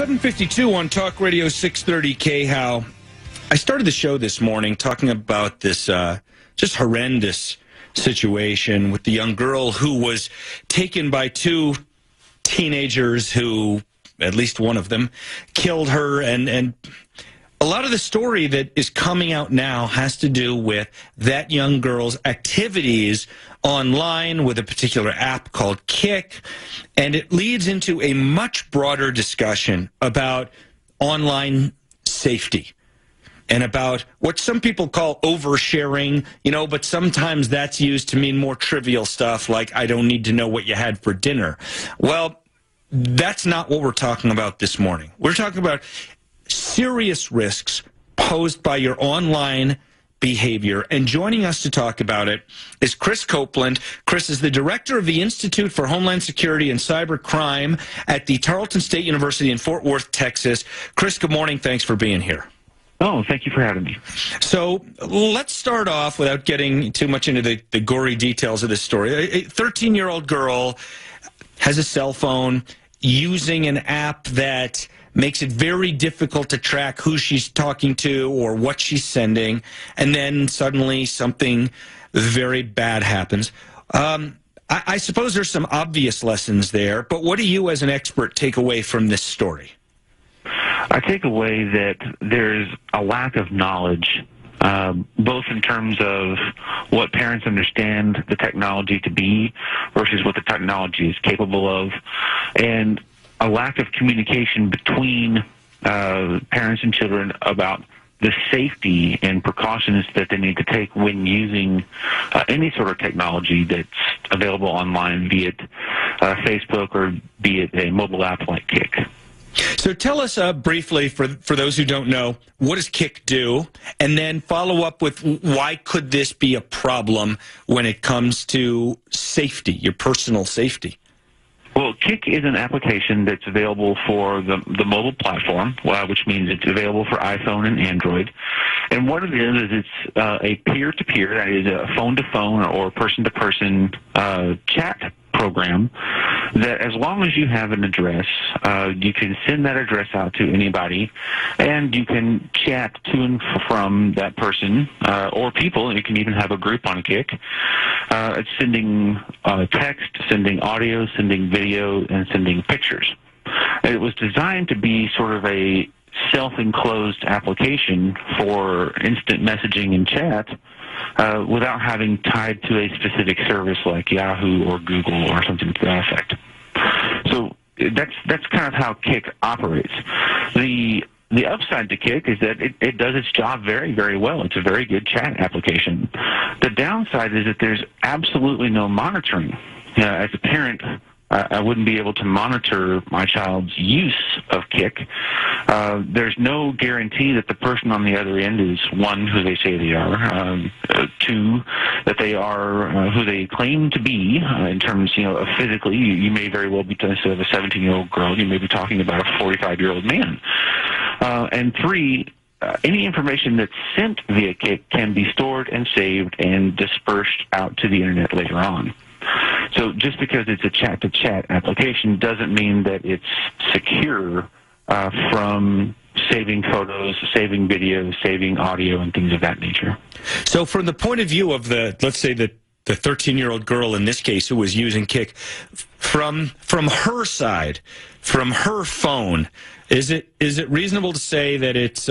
7:52 on Talk Radio 630 KHOW. I started the show this morning talking about this just horrendous situation with the young girl who was taken by two teenagers who, at least one of them, killed her. And a lot of the story that is coming out now has to do with that young girl's activities online with a particular app called Kik, and it leads into a much broader discussion about online safety and about what some people call oversharing, but sometimes that's used to mean more trivial stuff like, I don't need to know what you had for dinner. Well, that's not what we're talking about this morning. We're talking about serious risks posed by your online behavior. And joining us to talk about it is Chris Copeland. Chris is the director of the Institute for Homeland Security and Cyber Crime at the Tarleton State University in Fort Worth, Texas. Chris, good morning. Thanks for being here. Oh, thank you for having me. So let's start off without getting too much into the gory details of this story. A 13-year-old girl has a cell phone using an app that makes it very difficult to track who she's talking to or what she's sending, and then suddenly something very bad happens. I suppose there's some obvious lessons there, but what do you as an expert take away from this story? I take away that there's a lack of knowledge, both in terms of what parents understand the technology to be versus what the technology is capable of, and a lack of communication between parents and children about the safety and precautions that they need to take when using any sort of technology that's available online, be it Facebook or be it a mobile app like Kik. So tell us briefly, for those who don't know, what does Kik do? And then follow up with why could this be a problem when it comes to safety, your personal safety? Well, Kik is an application that's available for the mobile platform, which means it's available for iPhone and Android. And what it is it's a peer-to-peer, that is a phone-to-phone or person-to-person chat program that, as long as you have an address, you can send that address out to anybody, and you can chat to and from that person or people, and you can even have a group on Kik. It's sending text, sending audio, sending video, and sending pictures. And it was designed to be sort of a self-enclosed application for instant messaging and chat without having tied to a specific service like Yahoo or Google or something to that effect. So that's kind of how Kik operates. The upside to Kik is that it does its job very, very well. It's a very good chat application. The downside is that there's absolutely no monitoring. As a parent, I wouldn't be able to monitor my child's use of Kik. There's no guarantee that the person on the other end is, one, who they say they are, two, that they are who they claim to be in terms, of physically. You may very well be, instead of a 17-year-old girl, you may be talking about a 45-year-old man. And three, any information that's sent via Kik can be stored and saved and dispersed out to the internet later on. So just because it's a chat-to-chat application doesn't mean that it's secure from saving photos, saving videos, saving audio, and things of that nature. So from the point of view of let's say the 13-year-old girl in this case who was using Kik, from her side, from her phone, is it reasonable to say that it's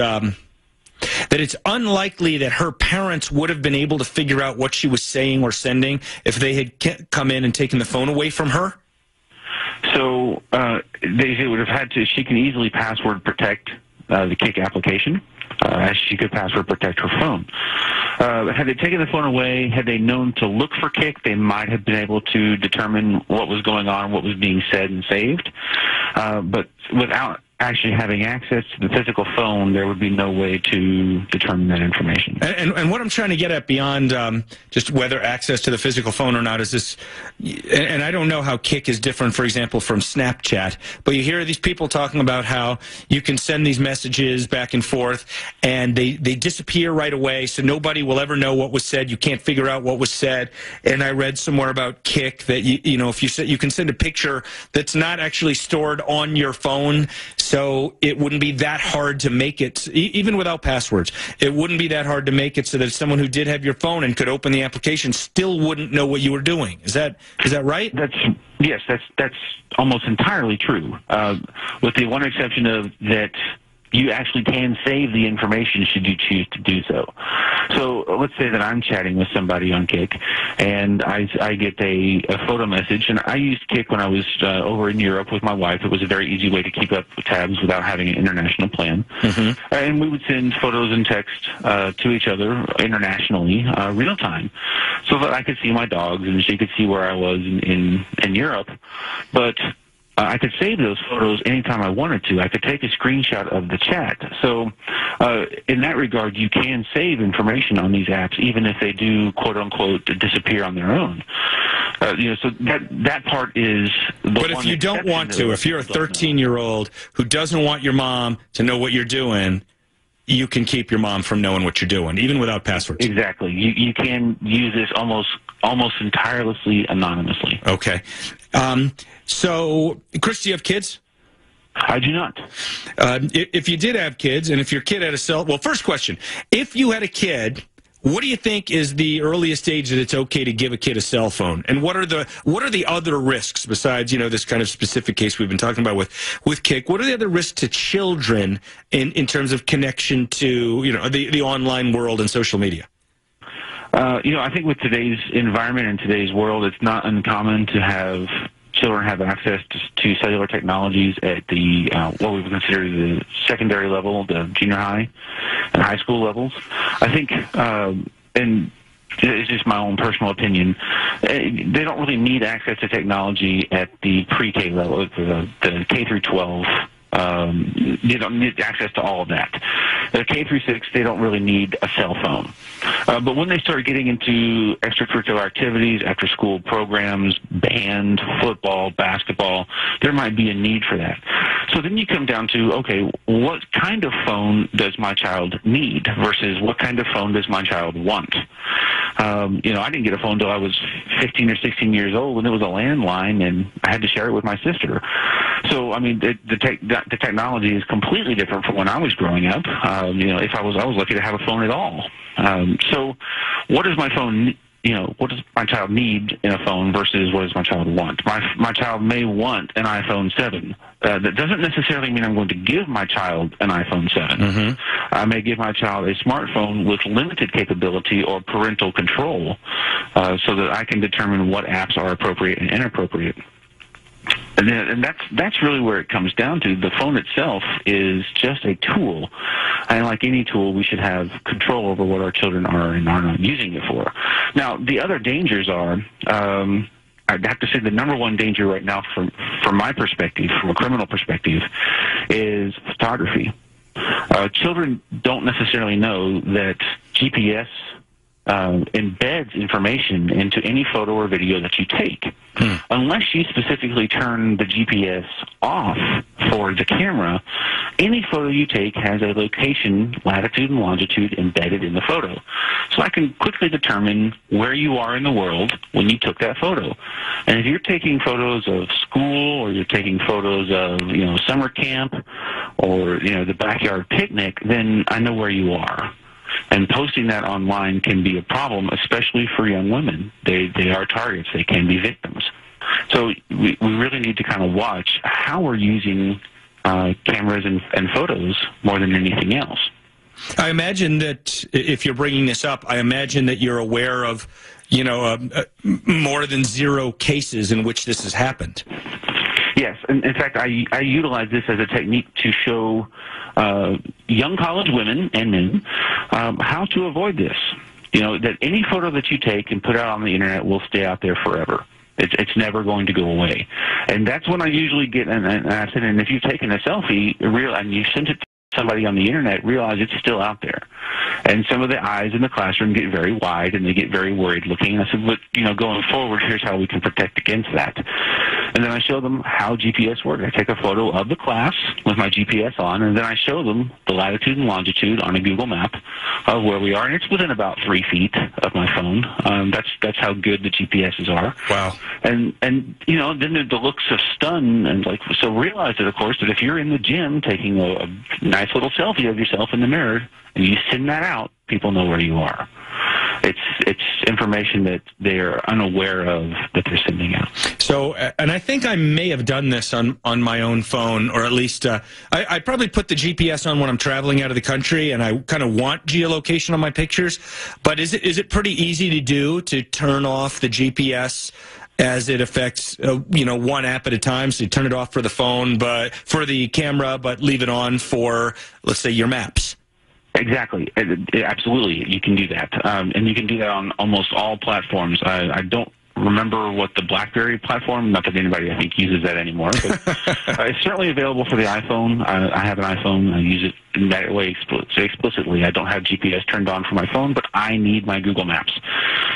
unlikely that her parents would have been able to figure out what she was saying or sending if they had come in and taken the phone away from her? So they would have had to. She can easily password protect the Kik application, as she could password protect her phone. Had they taken the phone away, had they known to look for Kik, they might have been able to determine what was going on, what was being said and saved. But without actually having access to the physical phone, there would be no way to determine that information. And what I'm trying to get at beyond just whether access to the physical phone or not is this, and I don't know how Kik is different, for example, from Snapchat, but you hear these people talking about how you can send these messages back and forth, and they disappear right away, so nobody will ever know what was said. You can't figure out what was said. And I read somewhere about Kik that, if you can send a picture that's not actually stored on your phone, So it wouldn't be that hard to make it, even without passwords, it wouldn't be that hard to make it so that someone who did have your phone and could open the application still wouldn't know what you were doing. Is that right? Yes, that's almost entirely true, with the one exception of that you actually can save the information should you choose to do so. So let's say that I'm chatting with somebody on Kik, and I get a photo message, and I used Kik when I was over in Europe with my wife. It was a very easy way to keep up with tabs without having an international plan. Mm-hmm. And we would send photos and text to each other internationally, real time, so that I could see my dogs and she could see where I was in Europe. But I could save those photos anytime I wanted to. I could take a screenshot of the chat. So in that regard, you can save information on these apps, even if they do, quote-unquote, disappear on their own. So that part is the But if you don't want to, if you're a 13-year-old who doesn't want your mom to know what you're doing, you can keep your mom from knowing what you're doing, even without passwords. Exactly. You can use this almost entirely anonymously. Okay. So, Chris, do you have kids? I do not. If you did have kids, and if your kid had a well, first question, if you had a kid, what do you think is the earliest age that it's okay to give a kid a cell phone? And what are the other risks besides, this kind of specific case we've been talking about with Kik? What are the other risks to children in terms of connection to, the online world and social media? I think with today's environment and today's world, it's not uncommon to have children have access to cellular technologies at the what we would consider the secondary level, the junior high and high school levels. I think, and it's just my own personal opinion, they don't really need access to technology at the pre-K level, the K through 12. They don't need access to all of that. The K through 6, they don't really need a cell phone. But when they start getting into extracurricular activities, after-school programs, band, football, basketball, there might be a need for that. So then you come down to, okay, what kind of phone does my child need versus what kind of phone does my child want? I didn't get a phone until I was 15 or 16 years old, and it was a landline, and I had to share it with my sister. So, the technology is completely different from when I was growing up. If I was lucky to have a phone at all. So, what does my phone? What does my child need in a phone versus what does my child want? My child may want an iPhone 7. That doesn't necessarily mean I'm going to give my child an iPhone 7. Mm-hmm. I may give my child a smartphone with limited capability or parental control so that I can determine what apps are appropriate and inappropriate. And that's really where it comes down to. The phone itself is just a tool. And like any tool, we should have control over what our children are and are not using it for. Now, the other dangers are, I'd have to say the number one danger right now from my perspective, from a criminal perspective, is photography. Children don't necessarily know that GPS embeds information into any photo or video that you take. Unless you specifically turn the GPS off for the camera, any photo you take has a location, latitude, and longitude embedded in the photo. So I can quickly determine where you are in the world when you took that photo. And if you're taking photos of school or you're taking photos of, summer camp or, the backyard picnic, then I know where you are. And posting that online can be a problem, especially for young women. They are targets. They can be victims. So we really need to kind of watch how we're using cameras and photos more than anything else. I imagine that if you're bringing this up, I imagine that you're aware of, more than 0 cases in which this has happened. Yes. In fact, I utilize this as a technique to show young college women and men how to avoid this. That any photo that you take and put out on the internet will stay out there forever. It's never going to go away. And that's when I usually get, and I said, and if you've taken a selfie, and you sent it to somebody on the internet, realize it's still out there. And some of the eyes in the classroom get very wide and they get very worried looking. And I said, but, going forward, here's how we can protect against that. And then I show them how GPS works. I take a photo of the class with my GPS on, and then I show them the latitude and longitude on a Google map of where we are, and it's within about 3 feet of my phone. That's how good the GPSs are. Wow. And then the looks of stun, and so realize that, of course, that if you're in the gym taking a nice little selfie of yourself in the mirror and you send that out, people know where you are. It's information that they're unaware of that they're sending out. So, and I think I may have done this on my own phone, or at least I probably put the GPS on when I'm traveling out of the country, and I kind of want geolocation on my pictures. But is it pretty easy to do, to turn off the GPS as it affects one app at a time? So you turn it off for the phone, but for the camera, but leave it on for, let's say, your maps. Exactly. Absolutely, you can do that. And you can do that on almost all platforms. I don't remember what the BlackBerry platform, not that anybody, I think, uses that anymore, but it's certainly available for the iPhone. I have an iPhone. I use it in that way explicitly. I don't have GPS turned on for my phone, but I need my Google Maps.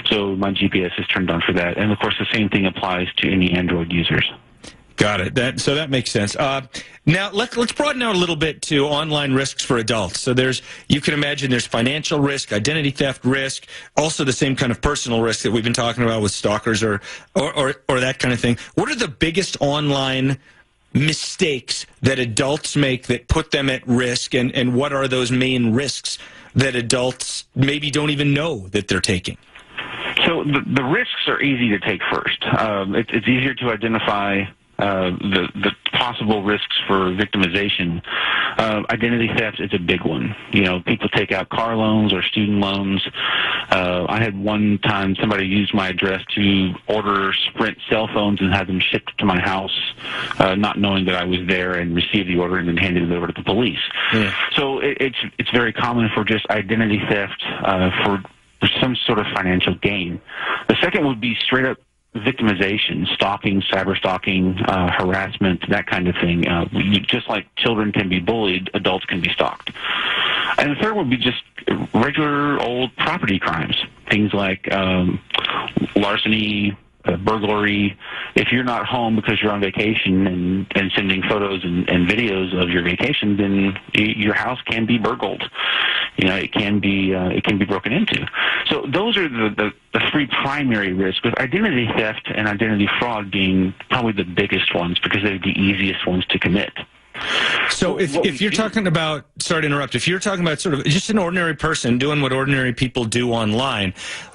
So my GPS is turned on for that. And, of course, the same thing applies to any Android users. Got it. So that makes sense. Now let's broaden out a little bit to online risks for adults. So you can imagine there's financial risk, identity theft risk, also the same kind of personal risk that we've been talking about with stalkers or that kind of thing. What are the biggest online mistakes that adults make that put them at risk, and what are those main risks that adults maybe don't even know that they're taking? So the risks are easy to take first. It's easier to identify the possible risks for victimization. Identity theft is a big one. People take out car loans or student loans. I had one time somebody used my address to order Sprint cell phones and have them shipped to my house, not knowing that I was there, and received the order and then handed it over to the police. Yeah. So it's very common for just identity theft for some sort of financial gain. The second would be straight up victimization, stalking, cyber stalking, harassment, that kind of thing. Just like children can be bullied, adults can be stalked. And the third would be just regular old property crimes, things like larceny, burglary. If you're not home because you're on vacation and sending photos and videos of your vacation, then your house can be burgled. It can be broken into. So those are the three primary risks, with identity theft and identity fraud being probably the biggest ones because they're the easiest ones to commit. So if you're talking about, sorry to interrupt, if you're talking about sort of just an ordinary person doing what ordinary people do online,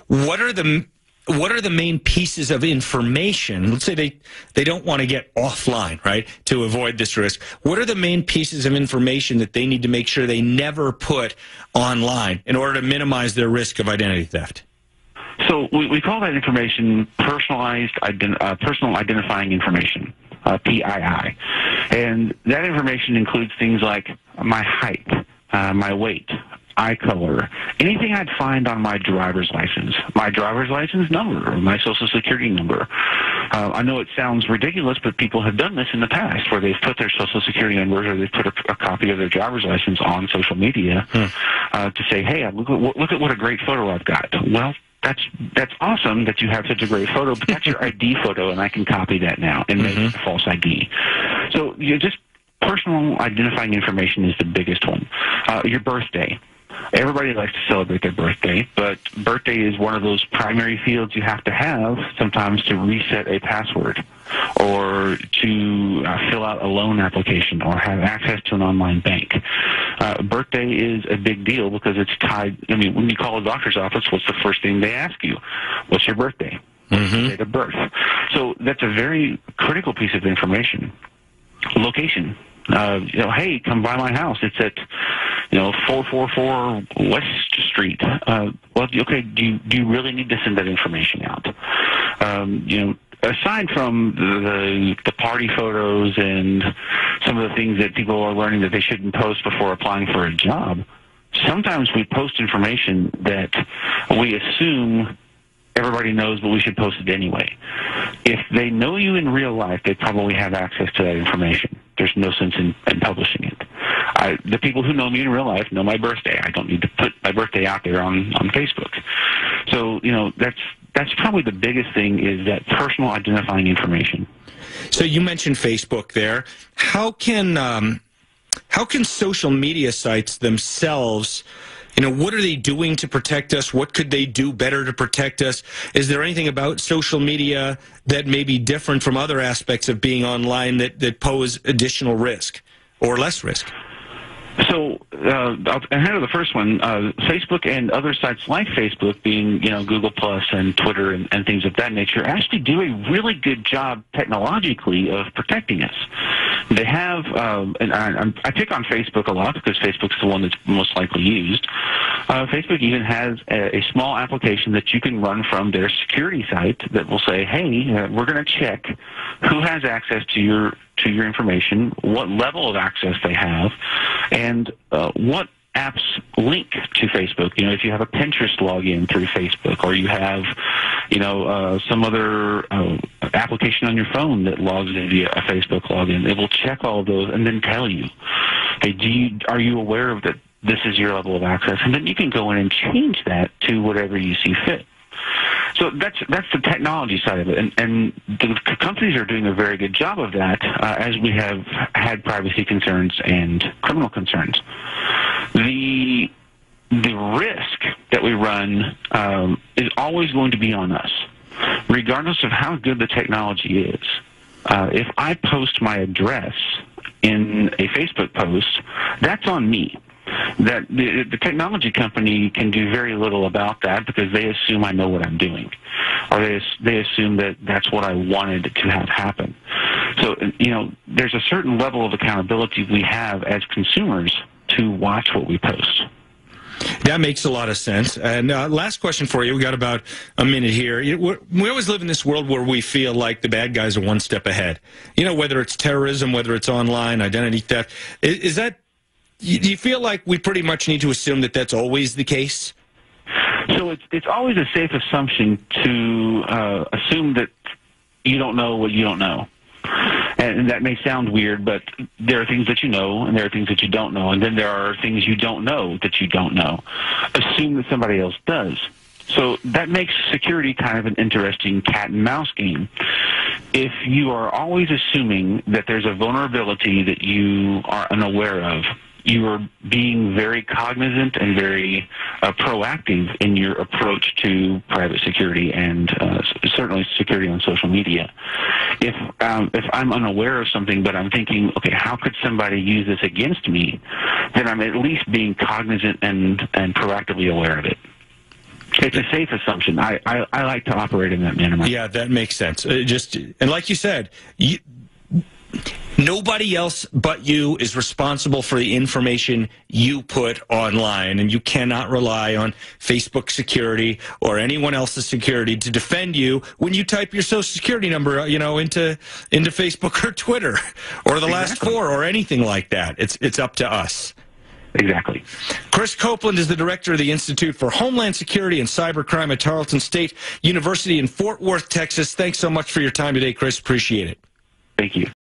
what are the main pieces of information? Let's say they don't want to get offline, right, to avoid this risk. What are the main pieces of information that they need to make sure they never put online in order to minimize their risk of identity theft? So we call that information personal identifying information, PII. And that information includes things like my height, my weight, eye color, anything I'd find on my driver's license number, or my social security number. I know it sounds ridiculous, but people have done this in the past where they've put their social security numbers or they've put a copy of their driver's license on social media to say, hey, look at what a great photo I've got. Well, that's awesome that you have such a great photo, but that's your ID photo, and I can copy that now and make it a false ID. So just personal identifying information is the biggest one. Your birthday. Everybody likes to celebrate their birthday, but birthday is one of those primary fields you have to have sometimes to reset a password or to fill out a loan application or have access to an online bank. Birthday is a big deal because it's tied. When you call a doctor's office, what's the first thing they ask you? What's your birthday? What's your date of birth? So that's a very critical piece of information. Location. Hey, come by my house. It's at 444 West Street. Well, okay, do you really need to send that information out? Aside from the party photos and some of the things that people are learning that they shouldn't post before applying for a job, sometimes we post information that we assume everybody knows, but we should post it anyway. If they know you in real life, they probably have access to that information. There's no sense in publishing it. The people who know me in real life know my birthday. I don't need to put my birthday out there on Facebook. So, that's probably the biggest thing, is that personal identifying information. So you mentioned Facebook there. How can social media sites themselves, what are they doing to protect us? What could they do better to protect us? Is there anything about social media that may be different from other aspects of being online that pose additional risk or less risk? So, ahead of the first one, Facebook and other sites like Facebook, being Google Plus and Twitter and things of that nature, actually do a really good job technologically of protecting us. They have, and I pick on Facebook a lot because Facebook's the one that's most likely used. Facebook even has a small application that you can run from their security site that will say, hey, we're going to check who has access to your information, what level of access they have, and what apps link to Facebook. If you have a Pinterest login through Facebook, or you have, some other application on your phone that logs in via a Facebook login, it will check all of those and then tell you, hey, are you aware of that this is your level of access? And then you can go in and change that to whatever you see fit. So that's the technology side of it, and the companies are doing a very good job of that, as we have had privacy concerns and criminal concerns. The risk that we run is always going to be on us, regardless of how good the technology is. If I post my address in a Facebook post, that's on me. That the technology company can do very little about that because they assume I know what I'm doing, or they assume that that's what I wanted to have happen. So, there's a certain level of accountability we have as consumers to watch what we post. That makes a lot of sense. And last question for you. We got about a minute here. We always live in this world where we feel like the bad guys are one step ahead. Whether it's terrorism, whether it's online, identity theft. Is that... Do you feel like we pretty much need to assume that that's always the case? So it's always a safe assumption to assume that you don't know what you don't know. And that may sound weird, but there are things that you know, and there are things that you don't know, and then there are things you don't know that you don't know. Assume that somebody else does. So that makes security kind of an interesting cat and mouse game. If you are always assuming that there's a vulnerability that you are unaware of, you are being very cognizant and very proactive in your approach to private security and certainly security on social media. If I'm unaware of something, but I'm thinking, okay, how could somebody use this against me, then I'm at least being cognizant and proactively aware of it. It's a safe assumption. I like to operate in that manner. Yeah, that makes sense. And like you said, nobody else but you is responsible for the information you put online, and you cannot rely on Facebook security or anyone else's security to defend you when you type your social security number, into Facebook or Twitter or the last four or anything like that. It's up to us. Exactly. Chris Copeland is the director of the Institute for Homeland Security and Cybercrime at Tarleton State University in Fort Worth, Texas. Thanks so much for your time today, Chris. Appreciate it. Thank you.